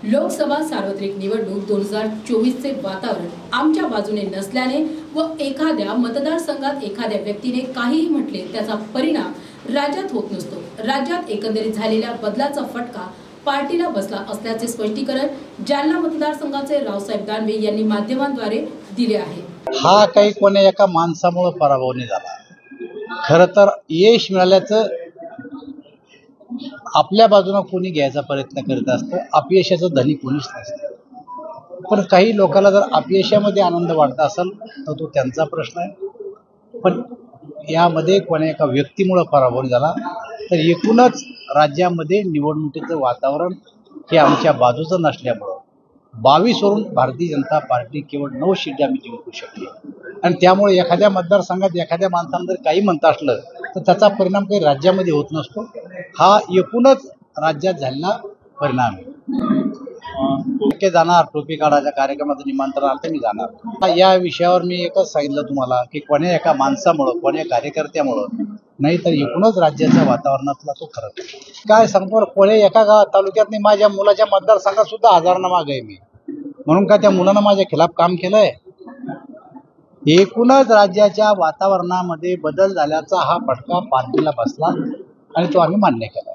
लोकसभा सार्वत्रिक निवडणूक 2024चे वातावरण आमच्या बाजूने नसल्याने व एखाद्या मतदारसंघात एखाद्या व्यक्तीने काहीही म्हटले त्याचा परिणाम राज्यात होत नसतो। राज्यात एकंदरीत झालेल्या बदलाचा फटका पार्टीला बसला असल्याचे स्पष्टीकरण जालना मतदारसंघाचे रावसाहेब दानवे यांनी माध्यमांद्वारे दिले आहे। हा काही कोणी एका माणसामुळे पराभव नाही झाला। खरं तर यश मिळाल्याचं आपल्या बाजूने कोणी घ्यायचा प्रयत्न करत असतो, अपयशाचं धनी कोणीच नसतं। पण काही लोकांना जर अपयशामध्ये आनंद वाटत असेल तर तो त्यांचा प्रश्न आहे। पण यामध्ये कोणी एका व्यक्तीमुळे पराभव झाला तर एकूणच राज्यामध्ये निवडणुकीचं वातावरण हे आमच्या बाजूचं नसल्यामुळं 22 वरून भारतीय जनता पार्टी केवळ 9 सीट आम्ही जिंकू शकली। आणि त्यामुळे एखाद्या मतदारसंघात एखाद्या माणसानं जर काही म्हणत असलं तर त्याचा परिणाम काही राज्यामध्ये होत नसतो। हा एकूणच राज्यात झालेला परिणाम आहे। जाणार टोपी काढायच्या कार्यक्रमाचं निमंत्रण आलं तर मी जाणार। या विषयावर मी एकच सांगितलं तुम्हाला की कोण्या एका माणसामुळं कोण्या कार्यकर्त्यामुळं नाही तर एकूणच राज्याच्या वातावरणातला तो फरक आहे। काय सांगतो कोण्या एका गावात तालुक्यात नाही, माझ्या मुलाच्या मतदारसंघात सुद्धा हजारांना माग आहे मी, म्हणून का त्या मुलानं माझ्या खिलाफ काम केलंय? एकूणच राज्याच्या वातावरणामध्ये बदल झाल्याचा हा फटका पार्टीला बसला आणि तो आम्ही मान्य केला।